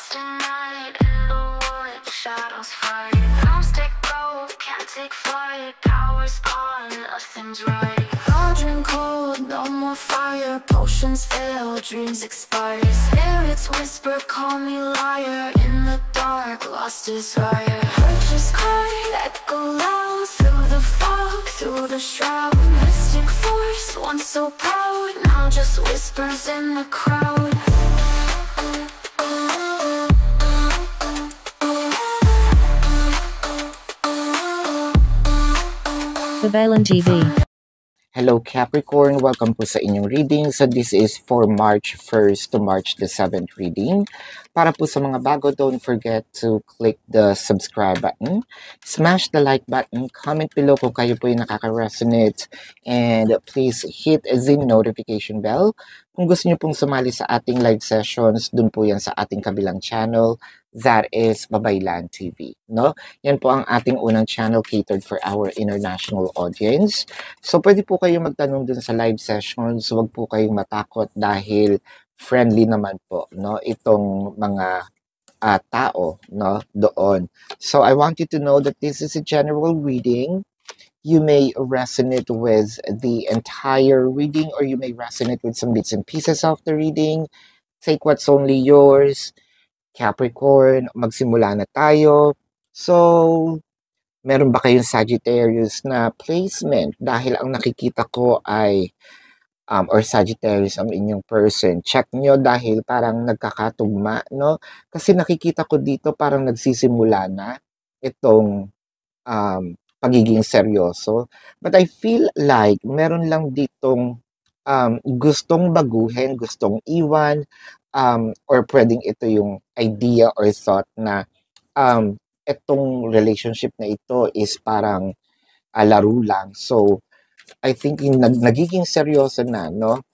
lost in night, in the wood, shadows fight. Arms take gold, can't take flight. Power's gone, nothing's right. Cauldron cold, no more fire. Potions fail, dreams expire. Spirits whisper, call me liar. In the dark, lost desire. Purchase cry, echo loud. Through the fog, through the shroud. Mystic force, once so proud, now just whispers in the crowd. Babaylan TV. Hello Capricorn, welcome po sa inyong reading. So this is for March 1st to March the 7th reading. Para po sa mga bago, don't forget to click the subscribe button, smash the like button, comment below kung kayo po yung nakaka-resonate, and please hit the notification bell. Kung gusto niyo pong sumali sa ating live sessions, dun po yan sa ating kabilang channel, that is Babaylan TV. No? Yan po ang ating unang channel catered for our international audience. So pwede po kayo magtanong dun sa live sessions, huwag po kayong matakot dahil friendly naman po, no, itong mga tao, no, doon. So I want you to know that this is a general reading. You may resonate with the entire reading or you may resonate with some bits and pieces of the reading. Take what's only yours. Capricorn, magsimula na tayo. So, meron ba kayong Sagittarius na placement? Dahil ang nakikita ko ay or Sagittarius ang inyong person. Check nyo dahil parang nagkakatugma, no? Kasi nakikita ko dito parang nagsisimula na itong pagiging seryoso. But I feel like meron lang ditong gustong baguhin, gustong iwan, or pwedeng ito yung idea or thought na itong relationship na ito is parang laro lang. So, I think yung nagiging seryoso na, no?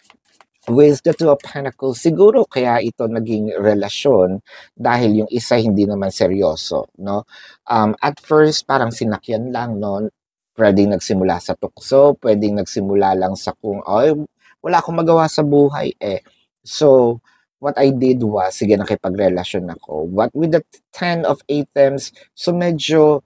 With the Two of Pentacles, siguro kaya ito naging relasyon dahil yung isa hindi naman seryoso, no? At first, parang sinakyan lang, no? Pwedeng nagsimula sa tukso, pwedeng nagsimula lang sa kung, wala akong magawa sa buhay, eh. So, what I did was, sige, nakipagrelasyon ako. What with the 10 of Items, so medyo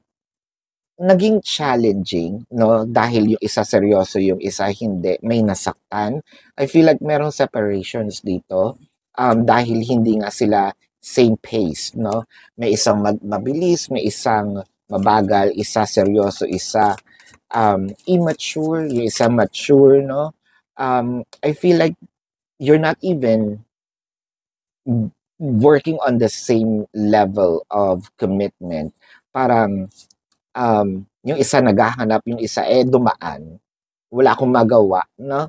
naging challenging, no? Dahil yung isa seryoso, yung isa hindi, may nasaktan. I feel like merong separations dito dahil hindi nga sila same pace, no? May isang mabilis, may isang mabagal, isa seryoso, isa immature, yung isa mature, no? I feel like you're not even working on the same level of commitment. Parang yung isa naghahanap, yung isa dumaan. Wala akong magawa, no?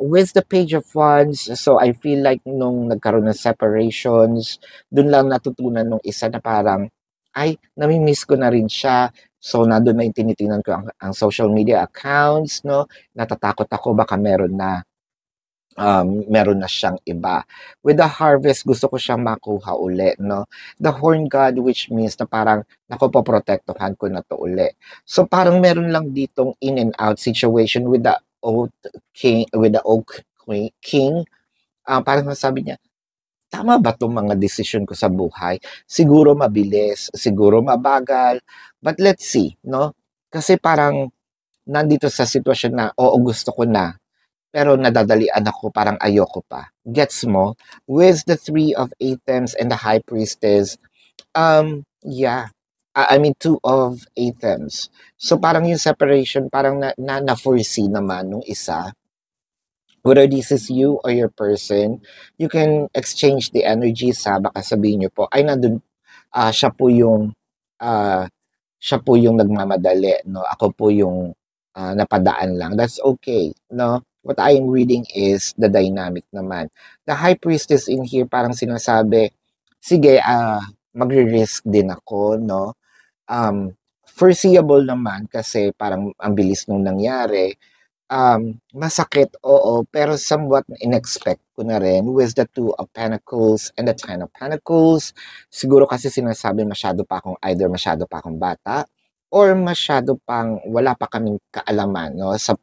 With the Page of Wands, so I feel like nung nagkaroon ng separations, dun lang natutunan nung isa na parang, ay, namimiss ko na rin siya. So, nandun na yung tinitingnan ko ang social media accounts, no? Natatakot ako, baka meron na siyang iba. With the Harvest, gusto ko siyang makuha uli, no? The Horn God, which means na parang, naku, poprotektuhan ko na to uli. So, parang meron lang ditong in and out situation with the Oak King. Parang nasabi niya, tama ba itong mga decision ko sa buhay? Siguro mabilis, siguro mabagal, but let's see, no? Kasi parang, nandito sa sitwasyon na, oo, gusto ko na, pero nadadalian ako, parang ayoko pa. Gets mo? With the 3 of Items and the High Priestess, yeah. I mean, 2 of Items. So, parang yung separation, parang na-foresee naman nung isa. Whether this is you or your person, you can exchange the energies, baka sabihin nyo po, ay, nandun, siya po yung nagmamadali, no? Ako po yung napadaan lang. That's okay, no? What I am reading is the dynamic naman. The High Priestess in here, parang sinasabi, sige, magre-risk din ako, no? Foreseeable naman kasi parang ang bilis nung nangyari. Masakit, oo, pero somewhat in-expect ko na rin with the 2 of Pentacles and the 10 of Pentacles. Siguro kasi sinasabi masyado pa akong bata, or masyado pang wala pa kaming kaalaman, no, sa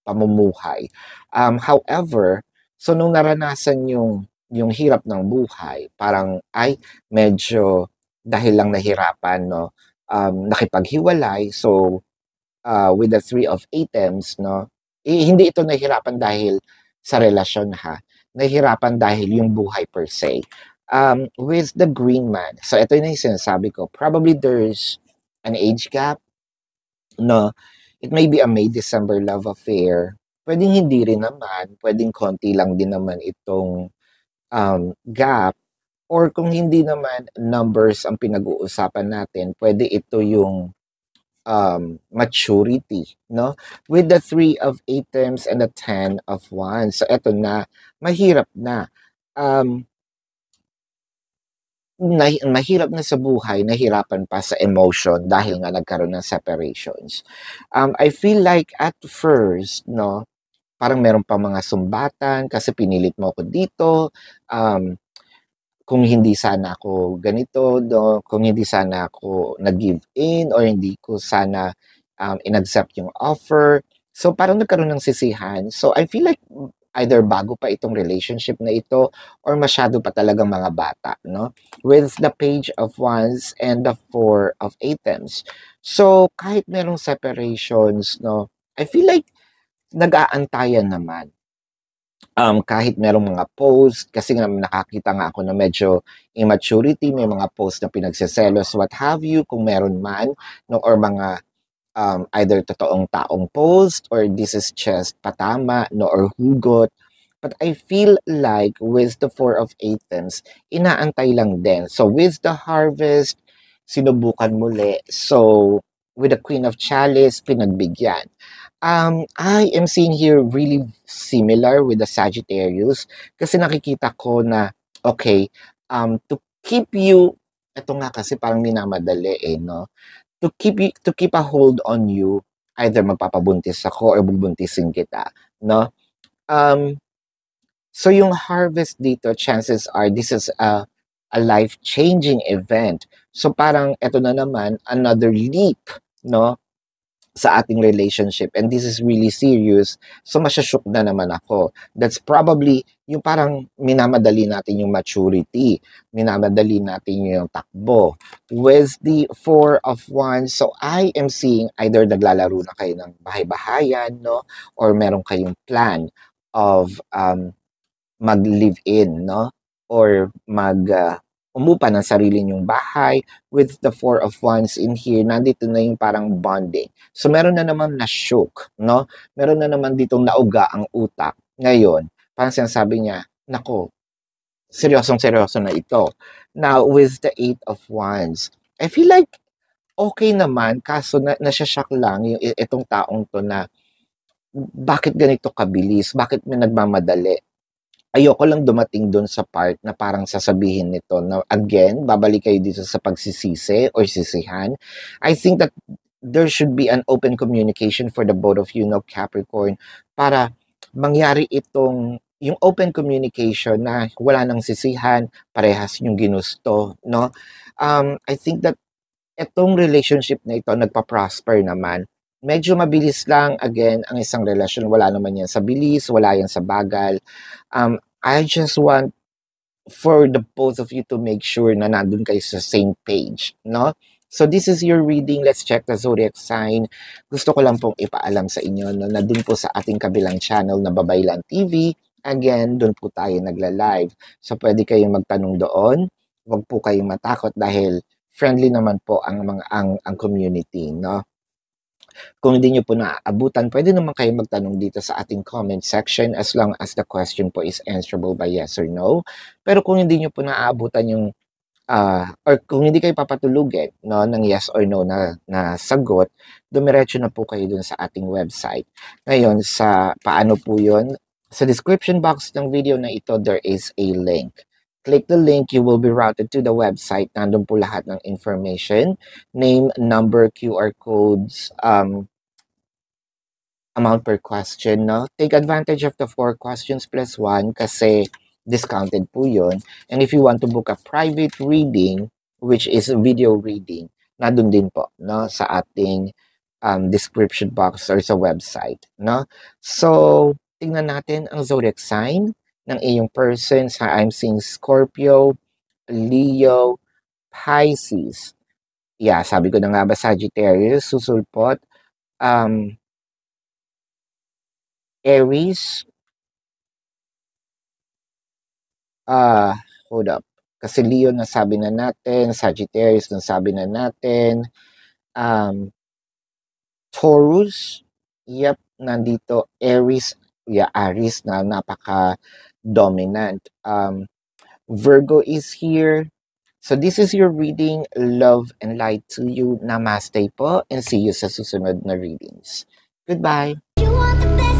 pamumuhay. However, so nung naranasan yung yung hirap ng buhay, parang ay medyo dahil lang nahirapan, no, nakipaghiwalay. So, with the three of items, no, hindi ito nahihirapan dahil sa relasyon ha, nahihirapan dahil yung buhay per se. With the green man, so ito yung sinasabi ko, probably there's an age gap, no, it may be a May-December love affair, pwedeng hindi rin naman, pwedeng konti lang din naman itong gap, or kung hindi naman numbers ang pinag-uusapan natin, pwede ito yung maturity, no? With the 3 of items and the 10 of wands. So, eto na, mahirap na. Mahirap na sa buhay, nahirapan pa sa emotion dahil nga nagkaroon ng separations. I feel like at first, no, parang meron pa mga sumbatan kasi pinilit mo ako dito. Kung hindi sana ako ganito, no, kung hindi sana ako nag-give in or hindi ko sana in-accept yung offer. So, parang nagkaroon ng sisihan. So, I feel like either bago pa itong relationship na ito or masyado pa talagang mga bata, no? With the page of wands and the 4 of items. So, kahit merong separations, no, I feel like nag-aantayan naman. Kahit merong mga post, kasi nga nakakita nga ako na medyo immaturity, may mga post na pinagseselos, what have you, kung meron man, no, or mga either totoong taong post, or this is just patama, no, or hugot. But I feel like with the 4 of items, inaantay lang din. So with the harvest, sinubukan muli. So with the Queen of Chalice, pinagbigyan. I am seeing here really similar with the Sagittarius kasi nakikita ko na, okay, to keep you, ito nga kasi parang minamadali no? To keep a hold on you, either magpapabuntis ako or bubuntisin kita, no? So yung harvest dito, chances are this is a life-changing event. So parang ito na naman, another leap, no, sa ating relationship, and this is really serious, so masyashook na naman ako. That's probably yung parang minamadali natin yung maturity, minamadali natin yung takbo. With the 4 of wands, so I am seeing either naglalaro na kayo ng bahay-bahayan, no, or meron kayong plan of mag-live-in, no, or umupa ng sarili niyong bahay. With the 4 of wands in here, nandito na yung parang bonding. So, meron na naman na shook, no? Meron na naman ditong nauga ang utak. Ngayon, parang sinasabi niya, nako, seryosong-seryoso na ito. Now, with the 8 of wands, I feel like okay naman, kaso nasyashock lang yung itong taong to na bakit ganito kabilis? Bakit may nagmamadali? Ayoko lang dumating doon sa part na parang sasabihin nito na again, babalik kayo dito sa pagsisisi or sisihan. I think that there should be an open communication for the both of you, no, Capricorn, para mangyari itong yung open communication na wala nang sisihan, parehas yung ginusto, no? I think that itong relationship na ito nagpa-prosper naman. Medyo mabilis lang, again, ang isang relasyon, wala naman yan sa bilis, wala yan sa bagal. I just want for the both of you to make sure na nandun kayo sa same page, no? So this is your reading. Let's check the zodiac sign. Gusto ko lang pong ipaalam sa inyo no, na dun po sa ating kabilang channel na Babaylan TV. Again, dun po tayo nagla-live. So pwede kayong magtanong doon. Huwag po kayong matakot dahil friendly naman po ang community, no? Kung hindi nyo po naaabutan, pwede naman kayo magtanong dito sa ating comment section as long as the question po is answerable by yes or no. Pero kung hindi nyo po naaabutan yung, or kung hindi kayo papatulugin no, ng yes or no na sagot, dumiretso na po kayo dun sa ating website. Ngayon, sa paano po yun? Sa description box ng video na ito, there is a link. Click the link, you will be routed to the website. Nandun po lahat ng information, name, number, QR codes, amount per question, no? Take advantage of the 4 questions plus 1 kasi discounted po yun. And if you want to book a private reading, which is a video reading, nandun din po, no? Sa ating description box or sa website, no? So, tingnan natin ang zodiac sign ng iyong person. So I'm seeing Scorpio, Leo, Pisces. Yeah, sabi ko na nga ba Sagittarius, susulpot, Aries, hold up. Kasi Leo nasabi na natin, Sagittarius nasabi na natin, Taurus, yep, nandito Aries, yeah, Aries na napaka-dominant. Virgo is here. So this is your reading. Love and light to you. Namaste po and see you sa susunod na readings. Goodbye. You want the best.